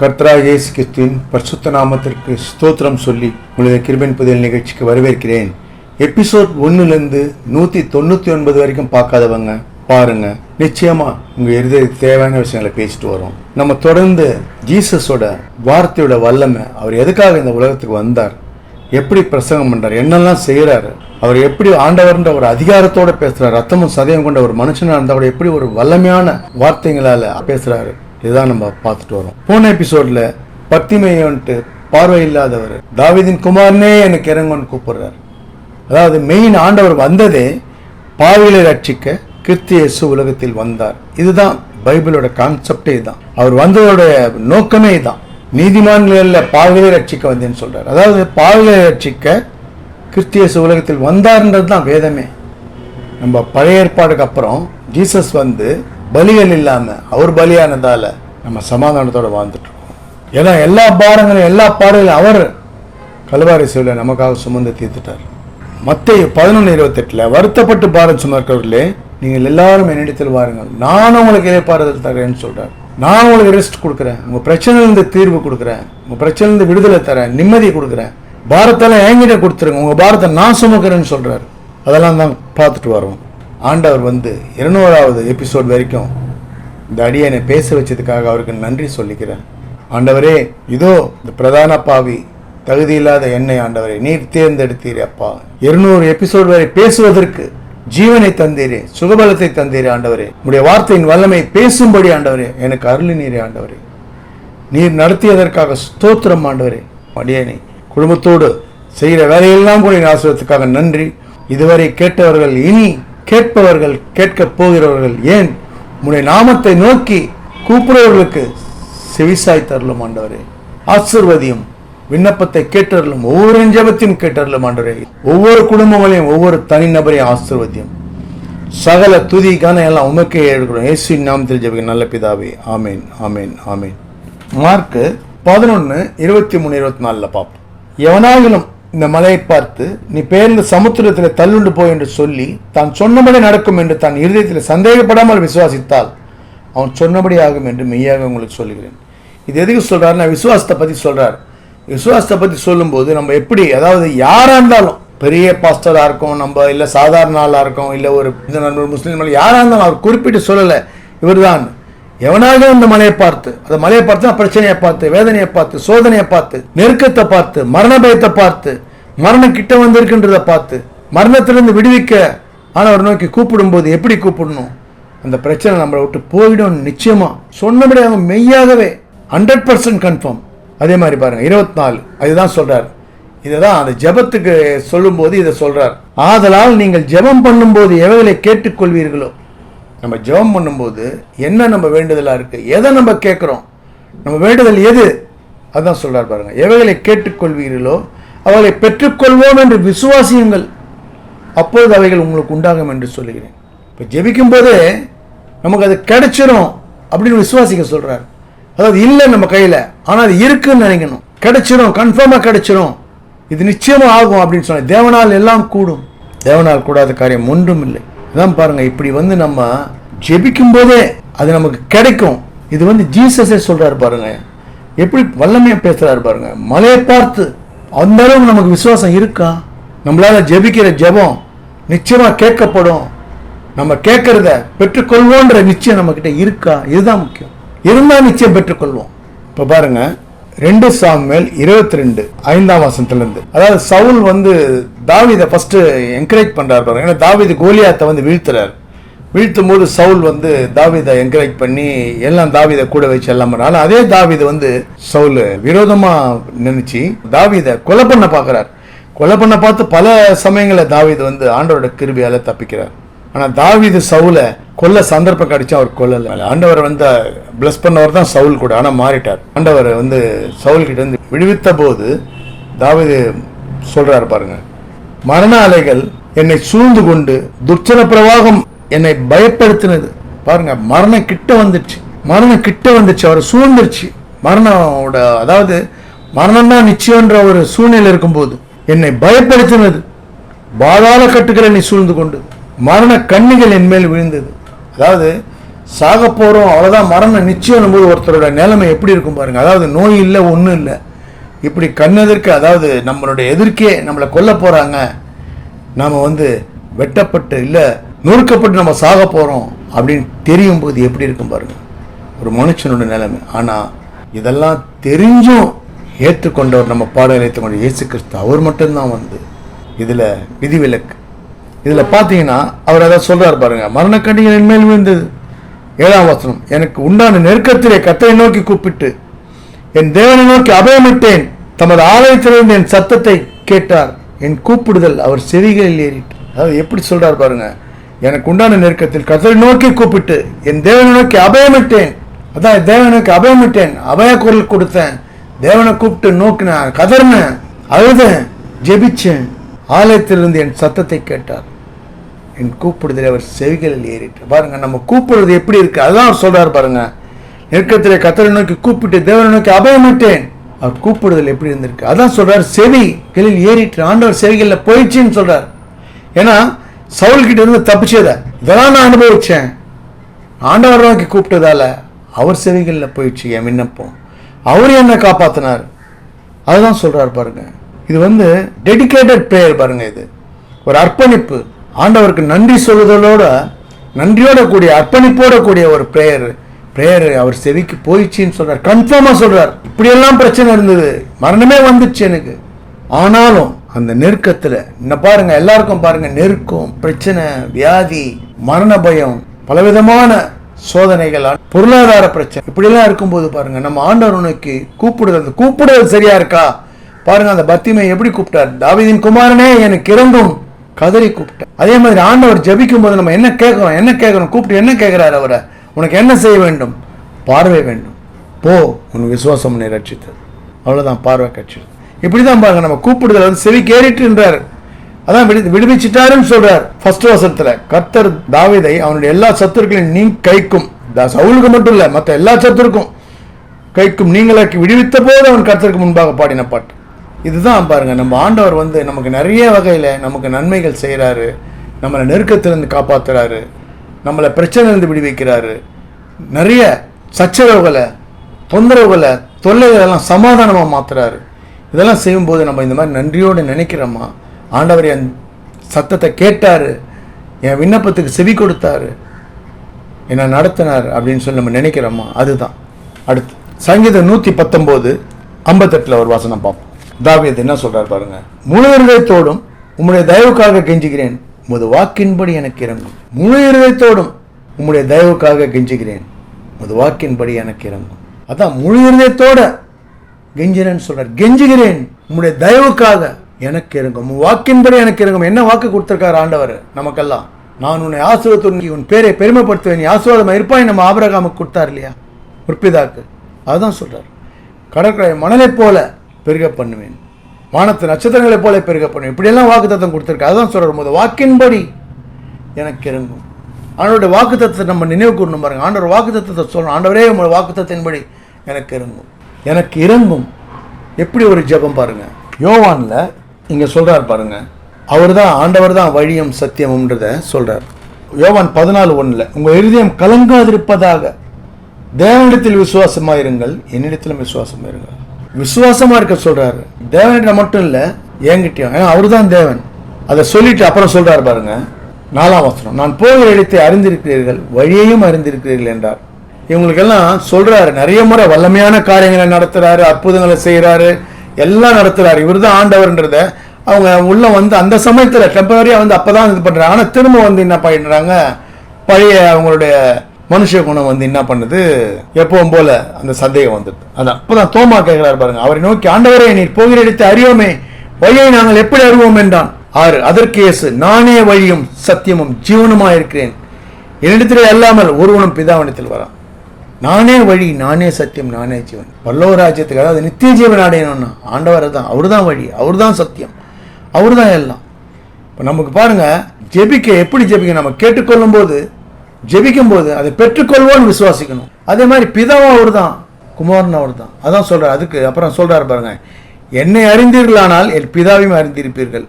கர்த்தராகிய இயேசு கிறிஸ்துவின் பரிசுத்த நாமத்திற்கு ஸ்தோத்திரம் சொல்லி உங்களுடைய கிருபையின் புதியல் நிகழ்ச்சிக்கு வரவேற்கிறேன். எபிசோட் 1லேருந்து 199 வரைக்கும் பார்க்காதவங்க பாருங்க. நிச்சயமா உங்க இருதயத்துக்கு தேவையான விஷயங்களை பேசிட்டு வரோம். நம்ம தொடர்ந்து ஜீசஸோட வார்த்தையோட வல்லமை, அவர் எதுக்காக இந்த உலகத்துக்கு வந்தார், எப்படி பிரசங்கம் பண்றார், என்னெல்லாம் செய்யறாரு, அவர் எப்படி ஆண்டவர்ன்ற ஒரு அதிகாரத்தோட பேசுறாரு, ரத்தமும் சதயம் கொண்ட ஒரு மனுஷனா இருந்தா கூட எப்படி ஒரு வல்லமையான வார்த்தைகளால பேசுறாரு, இதுதான் நம்ம பார்த்துட்டு வரோம். போன எபிசோட்ல பத்திமையை வந்துட்டு பார்வை இல்லாதவர் தாவீதின் குமாரனே எனக்கு இறங்கன்னு கூப்பிடுறாரு. அதாவது மெயின் ஆண்டவர் வந்ததே பாவிகளை ரட்சிக்க கிறிஸ்து இயேசு உலகத்தில் வந்தார். இதுதான் பைபிளோட கான்செப்டே இதுதான். அவர் வந்ததோட நோக்கமே இதுதான். நீதிமான்கள் பாவிகளை ரட்சிக்க வந்தேன்னு சொல்றாரு. அதாவது பாவிகளை ரட்சிக்க கிறிஸ்து இயேசு உலகத்தில் வந்தார்ன்றது தான் வேதமே. நம்ம பழைய ஏற்பாடுக்கு அப்புறம் ஜீசஸ் வந்து பலிகள் இல்லாம அவர் பலியானதால நம்ம சமாதானத்தோட வாழ்ந்துட்டு இருக்கோம். ஏன்னா எல்லா பாரங்களும் எல்லா பாடுகளும் அவர் கல்வாரி சிலுவையில நமக்காக சுமந்து தீர்த்துட்டார். மத்தேயு 11:28 வருத்தப்பட்டு பாரம் சுமக்கிறவர்களே நீங்கள் எல்லாரும் என்னிடத்தில் வாருங்கள், நான் உங்களுக்கு இளைப்பாறுதல் தரேன்னு சொல்றாரு. நான் உங்களுக்கு ரெஸ்ட் கொடுக்குறேன், உங்க பிரச்சனையிலிருந்து தீர்வு கொடுக்குறேன், உங்க பிரச்சனையிலிருந்து விடுதலை தரேன், நிம்மதி கொடுக்குறேன், பாரத்தெல்லாம் என்கிட்ட கொடுத்துருங்க, உங்க பாரத்தை நான் சுமக்கிறேன்னு சொல்றாரு. அதெல்லாம் தான் பார்த்துட்டு வரோம். ஆண்டவர் வந்து 200வது எபிசோட் வரைக்கும் இந்த அடியனை பேச வச்சதுக்காக அவருக்கு நன்றி சொல்லிக்கிறேன். ஆண்டவரே, இதோ இந்த பிரதான பாவி தகுதி இல்லாத என்னை ஆண்டவரே நீர் தேர்ந்தெடுத்தீரே அப்பா. 200 எபிசோட் வரை பேசுவதற்கு ஜீவனை தந்தீரே, சுகபலத்தை தந்தீரே ஆண்டவரே. உடைய வார்த்தையின் வல்லமை பேசும்படி ஆண்டவரே எனக்கு அருளினீரே ஆண்டவரே. நீர் நடத்தியதற்காக ஸ்தோத்திரம் ஆண்டவரே. அடியனை குடும்பத்தோடு செய்கிற வேலையெல்லாம் கூட ஆசிரியத்துக்காக நன்றி. இதுவரை கேட்டவர்கள், இனி கேட்பவர்கள், கேட்க போகிறவர்கள், ஏன் உம்முடைய நாமத்தை நோக்கி கூப்பிடுவர்களுக்கு செவிசாய் தரலும் ஆண்டவரே. ஆசீர்வதியும், விண்ணப்பத்தை கேட்டறலும், ஒவ்வொரு ஜெபத்தையும் கேட்டறலும் ஆண்டவரே. ஒவ்வொரு குடும்பங்களையும் ஒவ்வொரு தனிநபரையும் ஆசீர்வதியும். சகல துதி கன எல்லாம் உமக்கே எடுக்கிறோம். இயேசுவின் நாமத்தில் ஜெபிக்கிறேன் நல்ல பிதாவே, ஆமேன் ஆமேன் ஆமேன். மார்க் 11:23-24 பார்ப்போம். எவனாகிலும் இந்த மலையை பார்த்து நீ பெயர்ந்து சமுத்திரத்தில் தள்ளுண்டு போய் என்று சொல்லி தான் சொன்னபடி நடக்கும் என்று தான் இருதயத்தில் சந்தேகப்படாமல் விசுவாசித்தால் அவன் சொன்னபடி ஆகும் என்று மெய்யாக உங்களுக்கு சொல்லுகிறேன். இது எதுக்கு சொல்றாருன்னா விசுவாசத்தை பத்தி சொல்றாரு. விசுவாசத்தை பத்தி சொல்லும்போது நம்ம எப்படி, அதாவது யாரா இருந்தாலும், பெரிய பாஸ்டரா இருக்கும், நம்ம இல்ல சாதாரண ஆளா இருக்கும், இல்ல ஒரு முஸ்லீம் யாரா இருந்தாலும் அவர் குறிப்பிட்டு சொல்லல இவர் தான். எவனாக இந்த மலையை பார்த்து, அந்த மலையை பார்த்து பிரச்சனையை பார்த்து, வேதனையை பார்த்து, சோதனையை பார்த்து, நெருக்கத்தை பார்த்து, மரண பயத்தை பார்த்து, மரணம் கிட்ட வந்திருக்குன்றதை பார்த்து, மரணத்திலிருந்து விடுவிக்க ஆனவர் நோக்கி கூப்பிடும் போது எப்படி கூப்பிடணும், அந்த பிரச்சனை நம்மளை விட்டு போயிடும் நிச்சயமா சொன்னபடி அவங்க மெய்யாகவே 100% கன்ஃபார்ம். அதே மாதிரி பாருங்க 24 அதுதான் சொல்றாரு. இதுதான் அந்த ஜெபத்துக்கு சொல்லும் போது இதை சொல்றார். ஆதலால் நீங்கள் ஜெபம் பண்ணும்போது எவைகளை கேட்டுக்கொள்வீர்களோ, நம்ம ஜெபம் பண்ணும்போது என்ன நம்ம வேண்டுதலா இருக்கு, எதை நம்ம கேட்கிறோம், நம்ம வேண்டுதல் எது, அதான் சொல்றாரு பாருங்க. எவைகளை கேட்டுக்கொள்வீர்களோ அவைகளை பெற்றுக்கொள்வோம் என்று விசுவாசியுங்கள், அப்போது அவைகள் உங்களுக்கு உண்டாகும் என்று சொல்லுகிறேன். இப்போ ஜெபிக்கும் போதே நமக்கு அது கிடைச்சிரும் அப்படின்னு விசுவாசிக்க சொல்றாரு. அதாவது இல்லை நம்ம கையில, ஆனால் அது இருக்குன்னு நினைக்கணும். கிடைச்சிரும், கன்ஃபார்மா கிடைச்சிரும், இது நிச்சயமா ஆகும் அப்படின்னு சொன்ன. தேவனால் எல்லாம் கூடும், தேவனால் கூடாத காரியம் ஒன்றும் இல்லை. இதான் பாருங்க, இப்படி வந்து நம்ம ஜெபிக்கும் போதே அது நமக்கு கிடைக்கும். இது வந்து ஜீசஸே சொல்றாரு பாருங்க, எப்படி வல்லமையா பேசுறாரு பாருங்க. மலையை பார்த்து அந்த அளவுக்கு நமக்கு விசுவாசம் இருக்கா? நம்மளால ஜெபிக்கிற ஜெபம் நிச்சயமா கேட்கப்படும், நம்ம கேட்கறத பெற்றுக்கொள்வோன்ற நிச்சயம் நம்ம கிட்ட இருக்கா? இதுதான் முக்கியம். இருந்தா நிச்சயம் பெற்றுக்கொள்வோம். இப்ப பாருங்க 2 சாமுவேல் 22:5 அதாவது சவுல் வந்து தாவீதை ஃபர்ஸ்ட் என்கரேஜ் பண்றாரு பாருங்க. ஏன்னா தாவீது கோலியாத்தை வந்து வீழ்த்துறாரு. வீழ்த்தும் போது சவுல் வந்து தாவீதை என்கரேஜ் பண்ணி எல்லாம் தாவீதை கூட வச்சு எல்லாம் பண்ணாரு. அதே தாவீது வந்து சவுல் விரோதமா நினைச்சு தாவீதை கொலை பண்ண பாக்குறாரு. கொலை பண்ண பார்த்து பல சமயங்களில் தாவீது வந்து ஆண்டவரோட கிருபையால தப்பிக்கிறார். ஆனா தாவீது சவுல கொல்ல சந்தர்ப்பம் கிடைச்சா அவர் கொல்லல. ஆண்டவர் வந்து பிளஸ் பண்ணவர் தான் சவுல் கூட, ஆனா மாறிட்டார். ஆண்டவர் வந்து சவுல் கிட்ட இருந்து விடுவித்த போது தாவீது சொல்றாரு பாருங்க, மரண அலைகள் என்னை சூழ்ந்து கொண்டு துர்ச்சன பிரவாகம் என்னை பயப்படுத்தினது. பாருங்க, மரணம் கிட்ட வந்துச்சு, மரணம் கிட்ட வந்துச்சு, அவர் சூழ்ந்துருச்சு. மரணோட, அதாவது மரணம் தான் நிச்சயம்ன்ற ஒரு சூழ்நிலை இருக்கும்போது என்னை பயப்படுத்தினது, பாதாள கட்டுகள் என்னை சூழ்ந்து கொண்டு, மரண கண்ணிகள் என் மேல் விழுந்தது. அதாவது சாக போகிறோம் அவ்வளோதான் மரணம் நிச்சயம் போது ஒருத்தரோட நிலைமை எப்படி இருக்கும் பாருங்கள். அதாவது நோய் இல்லை, ஒன்றும் இல்லை, இப்படி கண்ணெதிர்க்க, அதாவது நம்மளுடைய எதிர்க்கே நம்மளை கொல்ல போகிறாங்க, நாம் வெட்டப்பட்டு இல்லை நொறுக்கப்பட்டு நம்ம சாக போகிறோம் அப்படின்னு தெரியும் போது எப்படி இருக்கும் பாருங்கள் ஒரு மனுஷனோட நிலைமை. ஆனால் இதெல்லாம் தெரிஞ்சும் ஏற்றுக்கொண்டவர், நம்ம பாடலை ஏற்றுக்கொண்ட இயேசு கிறிஸ்து, அவர் மட்டும்தான் இதில் விதிவிலக்கு. இதில் பார்த்தீங்கன்னா அவர் அதை சொல்கிறார் பாருங்க, மரணக்கடிகள் என் மேல் விழுந்தது. 7ஆம் வசனம், எனக்கு உண்டான நெருக்கத்திலே கர்த்தரை நோக்கி கூப்பிட்டு என் தேவனை நோக்கி அபயமிட்டேன். தமது ஆலயத்திலிருந்து என் சத்தத்தை கேட்டார். என் கூப்பிடுதல் அவர் செவிகளில் ஏறிட்டு. அதாவது எப்படி சொல்றார் பாருங்க, எனக்கு உண்டான நெருக்கத்தில் கர்த்தரை நோக்கி கூப்பிட்டு என் தேவனை நோக்கி அபயமிட்டேன். அதான் தேவனுக்கு அபயமிட்டேன், அபய குரல் கொடுத்தேன், தேவனை கூப்பிட்டு நோக்கினேன், கதறினேன், அழுதேன், ஜெபிச்சேன். ஆலயத்திலிருந்து என் சத்தத்தை கேட்டார். என் கூப்பிடுதல் அவர் செவிகளில் ஏறிட்டு. பாருங்க நம்ம கூப்பிடுறது எப்படி இருக்கு, அதுதான் சொல்றாரு பாருங்க. நெருக்கத்திலே கர்த்தரை நோக்கி கூப்பிட்டு தேவனை நோக்கி அபயமிட்டேன். அவர் கூப்பிடுதல் எப்படி இருந்திருக்கு, அதான் சொல்றாரு, செவிகளில் ஏறிட்டு. ஆண்டவர் செவிகளில் போயிடுச்சுன்னு சொல்றார். ஏன்னா சவுல் கிட்ட இருந்து தப்பிச்சத இதெல்லாம் நான் அனுபவிச்சேன், ஆண்டவர் நோக்கி கூப்பிட்டதால அவர் செவிகளில் போயிடுச்சு என் விண்ணப்பம், அவர் என்ன காப்பாத்தினார். அதுதான் சொல்றாரு பாருங்க. இது டெடிகேட்டட் பிரேயர் பாருங்க, இது ஒரு அர்ப்பணிப்பு, ஆண்டவருக்கு நன்றி சொல்லுதலோட, நன்றியோட கூடிய அர்ப்பணிப்போட கூடிய ஒரு பிரேயர் அவர் செவிக்கு போயிடுச்சின்னு சொல்றார். கன்ஃபார்மா சொல்றார், இப்படியெல்லாம் பிரச்சனை இருந்தது, மரணமே வந்துச்சு எனக்கு, ஆனாலும் அந்த நெருக்கத்துல என்ன பாருங்க, எல்லாருக்கும் பாருங்க நெருக்கம், பிரச்சனை, வியாதி, மரண பயம், பலவிதமான சோதனைகள், பொருளாதார பிரச்சனை, இப்படியெல்லாம் இருக்கும்போது பாருங்க நம்ம ஆண்டவனுக்கு கூப்பிடுறது சரியா இருக்கா பாருங்க. அந்த பத்திமை எப்படி கூப்பிட்டார், தாவீதின் குமாரனே எனக்கு இறங்கும் கதறி கூப்பிட்டார். அதே மாதிரி ஆண்டவர் ஜெபிக்கும் போது நம்ம என்ன கேட்கிறோம் கூப்பிட்டு என்ன கேட்கிறார் அவரை, உனக்கு என்ன செய்ய வேண்டும், பார்வை வேண்டும், போ உன் விசுவாசம் உன்னை ரட்சித்தது, அவ்வளவுதான், பார்வை கட்சி. இப்படிதான் பாருங்க நம்ம கூப்பிடுதல் செவி கேறிட்டுன்றார், அதான் விடுவிச்சிட்டாருன்னு சொல்றார். ஃபர்ஸ்ட் வசனத்துல கர்த்தர் தாவீதை அவனுடைய எல்லா சத்துருக்களையும் நீ கைக்கும், சவுலுக்கு மட்டும் இல்ல மற்ற எல்லா சத்துருக்கும் கைக்கும் நீங்களாக்கி விடுவித்த போது அவன் கர்த்தருக்கு முன்பாக பாடின பாட்டு. இதுதான் பாருங்க நம்ம ஆண்டவர் நமக்கு நிறைய வகையில நமக்கு நன்மைகள் செய்யறாரு, நம்மளை நெருக்கத்திலிருந்து காப்பாத்துறாரு, நம்மளை பிரச்சனையிலிருந்து விடுவிக்கிறாரு, நிறைய சச்சரவுகளை, தொந்தரவுகளை, தொல்லைகள் எல்லாம் சமாதானமா மாத்துறாரு. இதெல்லாம் செய்யும்போது நம்ம இந்த மாதிரி நன்றியோடு நினைக்கிறோமா, ஆண்டவர் என் சத்தத்தை கேட்டாரு, என் விண்ணப்பத்துக்கு செவி கொடுத்தாரு, என்னை நடத்தினார் அப்படின்னு சொல்லி நம்ம நினைக்கிறோமா. அதுதான் அடுத்து சங்கீதம் 119:58 ஒரு வாசனம் பார்ப்போம். தாவீது என்ன சொல்றார் பாருங்க, முழு இருதயத்தோடும் உம்முடைய தயவுக்காக கெஞ்சுகிறேன், உமது வாக்கின்படி எனக்கு இறங்கும். முழு இருதயத்தோடும் உம்முடைய தயவுக்காக கெஞ்சுகிறேன், உமது வாக்கின்படி எனக்கு இறங்கும். அதான் முழு இருதயத்தோட கெஞ்சுறேன்னு சொல்றார், கெஞ்சுகிறேன் உம்முடைய தயவுக்காக எனக்கு இறங்கும், வாக்கின்படி எனக்கு இறங்கும். என்ன வாக்கு கொடுத்திருக்காரு ஆண்டவர் நமக்கெல்லாம், நான் உன்னை ஆசீர்வதித்து உன் பேரை பெருமைப்படுத்துவேன், ஆசீர்வாதமா இருப்பாய், நம்ம ஆபிரகாமுக்கு கொடுத்தார் இல்லையா முற்பிதாக்கு. அதுதான் சொல்றார், கடற்கரை மணலை போல பெருக பண்ணுவேன், வானத்து நட்சத்திரங்களை போல பெருக பண்ணுவேன், இப்படியெல்லாம் வாக்கு தத்துவம் கொடுத்திருக்காரு. அதான் சொல்றாரு, போது வாக்கின்படி எனக்கு இறங்கும். ஆண்டவருடைய வாக்கு தத்துவத்தை நம்ம நினைவு கூறணும் பாருங்க. ஆண்டவர் வாக்கு தத்துவத்தை சொல்லணும், ஆண்டவரே உங்களோட வாக்கு தத்தின்படி எனக்கு இறங்கும், எனக்கு இறங்கும். எப்படி ஒரு ஜெபம் பாருங்க. யோவான்ல இங்க சொல்றார் பாருங்க, அவர் தான் ஆண்டவர் தான் வழியும் சத்தியம்ன்றத சொல்றார். யோவான் 14:1 உங்க இருதயம் கலங்காதிருப்பதாக தேவனிடத்தில் விசுவாசமா இருங்கள், என்னிடத்திலும் விசுவாசமா இருங்கள். விசுவாசமா இருக்க சொல்றாரு, தேவனிடம் மட்டும் இல்ல என்கிட்டயும், அவரு தான் தேவன். அதை சொல்லிட்டு அப்புறம் சொல்றாரு பாருங்க 4ஆம் வசனம், நான் போகிற இடத்தை அறிந்திருக்கிறீர்கள், வழியையும் அறிந்திருக்கிறீர்கள் என்றார். இவங்களுக்கெல்லாம் சொல்றாரு, நிறைய முறை வல்லமையான காரியங்களை நடத்துறாரு, அற்புதங்களை செய்யறாரு, எல்லாம் நடத்துறாரு, இவர் தான் ஆண்டவர்ன்றத அவங்க உள்ள அந்த சமயத்துல டெம்பரரியா அப்பதான் இது பண்றாங்க. ஆனா திரும்ப என்ன பண்ணிடுறாங்க, பழைய அவங்களுடைய மனுஷ குணம் என்ன பண்ணுது, எப்பவும் போல அந்த சந்தேகம் வந்துடுது. அதான் அப்பதான் தோமா கேட்கிறார் பாருங்க, அவரை நோக்கி ஆண்டவரே நீர் போகிற இடத்தை அறியோமே, வழியை நாங்கள் எப்படி அறிவோம் என்றான். 6 அதற்கு இயேசு, நானே வழியும் சத்தியமும் ஜீவனுமா இருக்கிறேன், என்னிடத்திலே அல்லாமல் ஒருவனும் பிதாவிடத்தில் வரான். நானே வழி, நானே சத்தியம், நானே ஜீவன். பல்லவ ராஜ்யத்துக்கு அதாவது நித்திய ஜீவன் அடையணும்னா ஆண்டவர் தான், அவரு தான் வழி, அவரு தான் சத்தியம், அவரு தான் எல்லாம். இப்போ நமக்கு பாருங்க ஜெபிக்க எப்படி ஜெபிக்க, நம்ம கேட்டுக்கொள்ளும் போது ஜெபிக்கும் போது அதை பெற்றுக்கொள்வோன்னு விசுவாசிக்கணும். அதே மாதிரி பிதாவும் அவர் தான், குமாரன் அவர் தான். அதான் சொல்றாரு. அதுக்கு அப்புறம் சொல்றாரு பாருங்க, என்னை அறிந்தீர்களானால் என் பிதாவையும் அறிந்திருப்பீர்கள்,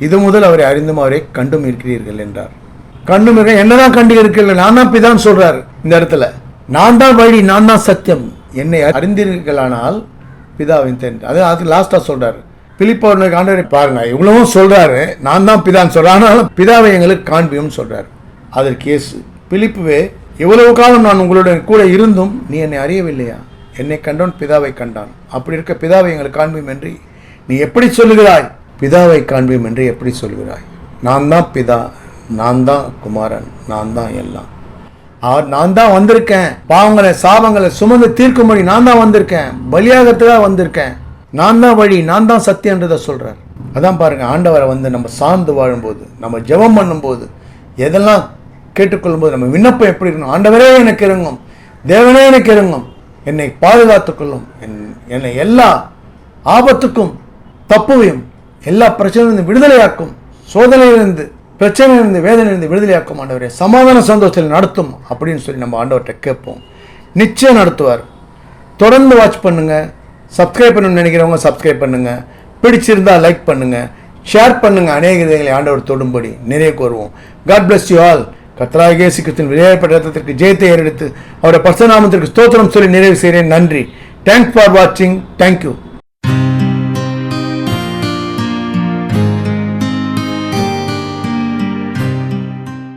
இது முதல் அவரை அறிந்தும் அவரை கண்டும் இருக்கிறீர்கள் என்றார். கண்ணும் இருக்க என்னதான் கண்டு இருக்கல, நான் தான் பிதான்னு சொல்றாரு இந்த இடத்துல. நான் தான் வழி, நான் தான் சத்தியம், என்னை அறிந்தீர்களானால் பிதாவின் தெரிந்து. அது லாஸ்டா சொல்றாரு. பிலிப்பு ஆண்டவரை பாருங்க, இவ்வளவும் சொல்றாரு, நான் தான் பிதான்னு சொல்றாரு, ஆனாலும் பிதாவை எங்களுக்கு காண்பியும் சொல்றாரு. அதற்கு இயேசு, பிலிப்புவே, எவ்வளவு காலம் நான் உங்களுடன் கூட இருந்தும் நீ என்னை அறியவில்லையா? என்னை கண்டவன் பிதாவை கண்டான். அப்படி இருக்க பிதாவை எங்களுக்கு காண்பியும் என்று நீ எப்படி சொல்லுகிறாய்? பிதாவை காண்பியும் என்று எப்படி சொல்லுகிறாய்? நான் தான் பிதா, நான் தான் குமாரன், நான் தான் எல்லாம். நான் தான் வந்திருக்கேன், பாவங்களை சாபங்களை சுமந்து தீர்க்கும்படி நான் தான் வந்திருக்கேன், பலியாகத்துக்காக வந்திருக்கேன், நான் தான் வழி, நான் தான் சத்தியன்றதை சொல்றார். அதான் பாருங்க, ஆண்டவரை நம்ம சார்ந்து வாழும்போது, நம்ம ஜெபம் பண்ணும்போது, எதெல்லாம் கேட்டுக்கொள்ளும் போது நம்ம விண்ணப்பம் எப்படி இருக்கணும்? ஆண்டவரே எனக்கு இறங்கும், தேவனே எனக்கு இறங்கும், என்னை பாதுகாத்துக்கொள்ளும், என்னை எல்லா ஆபத்துக்கும் தப்புவையும், எல்லா பிரச்சனையிலிருந்து விடுதலையாக்கும், சோதனையிலிருந்து பிரச்சனையிலிருந்து வேதனையிலிருந்து விடுதலையாக்கும் ஆண்டவரே, சமாதான சந்தோஷத்தில் நடத்தும் அப்படின்னு சொல்லி நம்ம ஆண்டவர்கிட்ட கேட்போம். நிச்சயம் நடத்துவார். தொடர்ந்து வாட்ச் பண்ணுங்க. சப்ஸ்கிரைப் பண்ணணும்னு நினைக்கிறவங்க சப்ஸ்கிரைப் பண்ணுங்க. பிடிச்சிருந்தா லைக் பண்ணுங்க, ஷேர் பண்ணுங்க. அநேக இதைகளை ஆண்டவர் தொடும்படி நிறைய கோருவோம். God bless you all. கர்த்தராகிய இயேசு கிறிஸ்துவின் விலையேறப்பட்ட இரத்தத்திற்கு ஜெயத்தை ஏறெடுத்து அவருடைய பரிசுத்த நாமத்திற்கு ஸ்தோத்திரம் சொல்லி நிறைவு செய்கிறேன். நன்றி. தேங்க்ஸ் ஃபார் வாட்சிங். தேங்க்யூ.